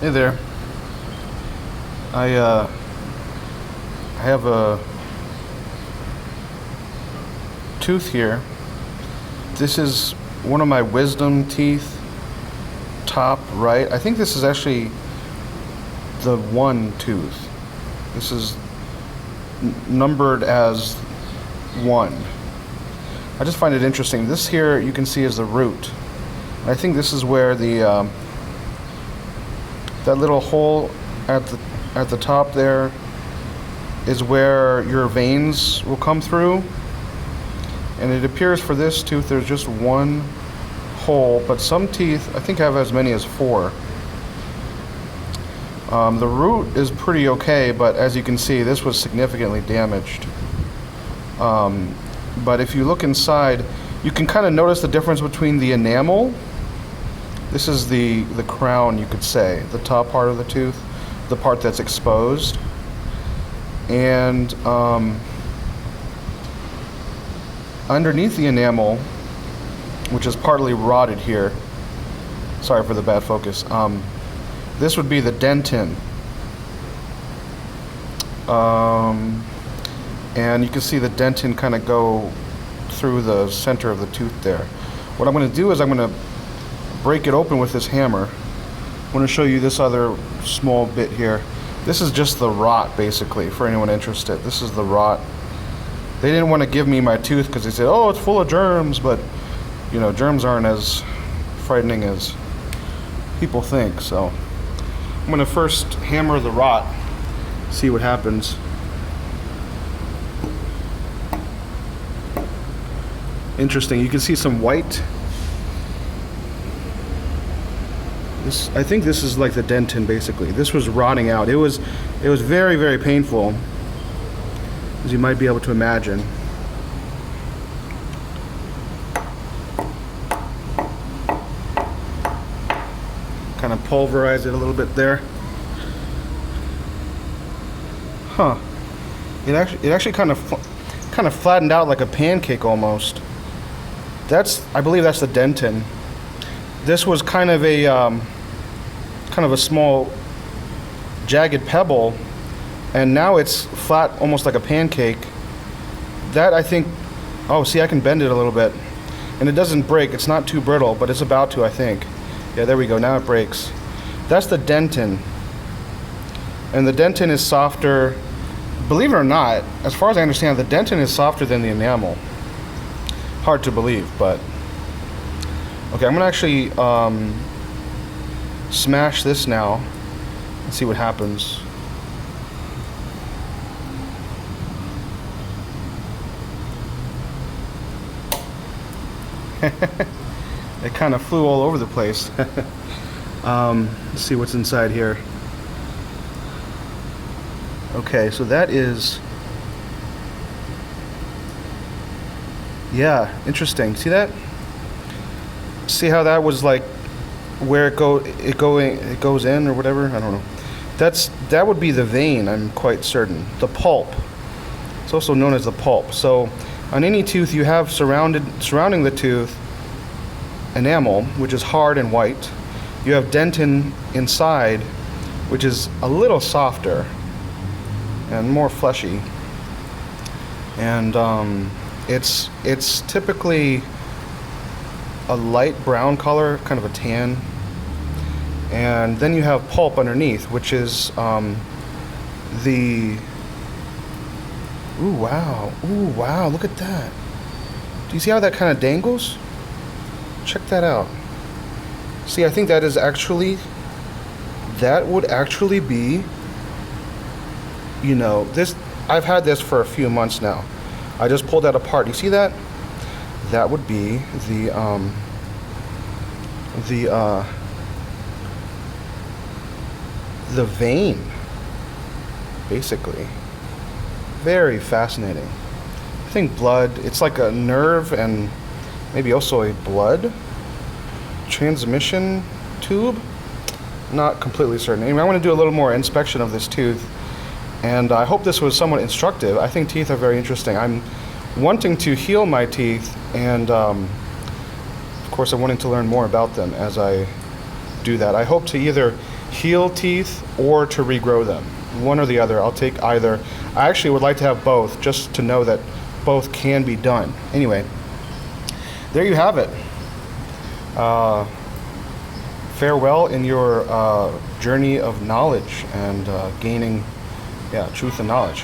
Hey there. I have a tooth here. This is one of my wisdom teeth, top right. I think this is actually the one tooth. This is numbered as one. I just find it interesting. This here you can see is the root. I think this is where the that little hole at the top there is where your veins will come through. And it appears for this tooth there's just one hole, but some teeth I think have as many as four. The root is pretty okay, but as you can see, this was significantly damaged. But if you look inside, you can kind of notice the difference between the enamel. This is the crown, you could say, the top part of the tooth, the part that's exposed. And underneath the enamel, which is partly rotted here, sorry for the bad focus, this would be the dentin. And you can see the dentin kind of go through the center of the tooth there. What I'm going to do is I'm going to break it open with this hammer. I'm going to show you this other small bit here. This is just the rot, basically, for anyone interested. This is the rot. They didn't want to give me my tooth because they said, oh, it's full of germs, but you know, germs aren't as frightening as people think. So I'm going to first hammer the rot, see what happens. Interesting, you can see some white. I think this is like the dentin, basically. This was rotting out. It was very, very painful, as you might be able to imagine. Kind of pulverize it a little bit there. Huh. It actually kind of flattened out like a pancake almost. I believe that's the dentin. This was kind of a small jagged pebble, and now it's flat, almost like a pancake. That I think, oh, see, I can bend it a little bit, and it doesn't break. It's not too brittle, but it's about to, I think. Yeah, there we go. Now it breaks. That's the dentin, and the dentin is softer. Believe it or not, as far as I understand, the dentin is softer than the enamel. Hard to believe, but okay, I'm gonna actually smash this now and see what happens. It kind of flew all over the place. Let's see what's inside here. Okay, so that is, yeah, interesting. See that? See how that was like where it goes in or whatever? I don't know. That would be the vein, I'm quite certain. The pulp. It's also known as the pulp. So on any tooth you have surrounding the tooth enamel, which is hard and white. You have dentin inside, which is a little softer and more fleshy. And it's typically a light brown color, kind of a tan. And then you have pulp underneath, which is ooh wow, look at that. Do you see how that kind of dangles? Check that out. See, I think that would actually be, you know, this, I've had this for a few months now. I just pulled that apart. You see that? That would be the vein, basically. Very fascinating. I think blood, it's like a nerve and maybe also a blood transmission tube. Not completely certain. Anyway, I want to do a little more inspection of this tooth, and I hope this was somewhat instructive. I think teeth are very interesting. I'm wanting to heal my teeth, and of course I'm wanting to learn more about them as I do that. I hope to either heal teeth or to regrow them. One or the other. I'll take either. I actually would like to have both, just to know that both can be done. Anyway, there you have it. Farewell in your journey of knowledge and gaining, truth and knowledge.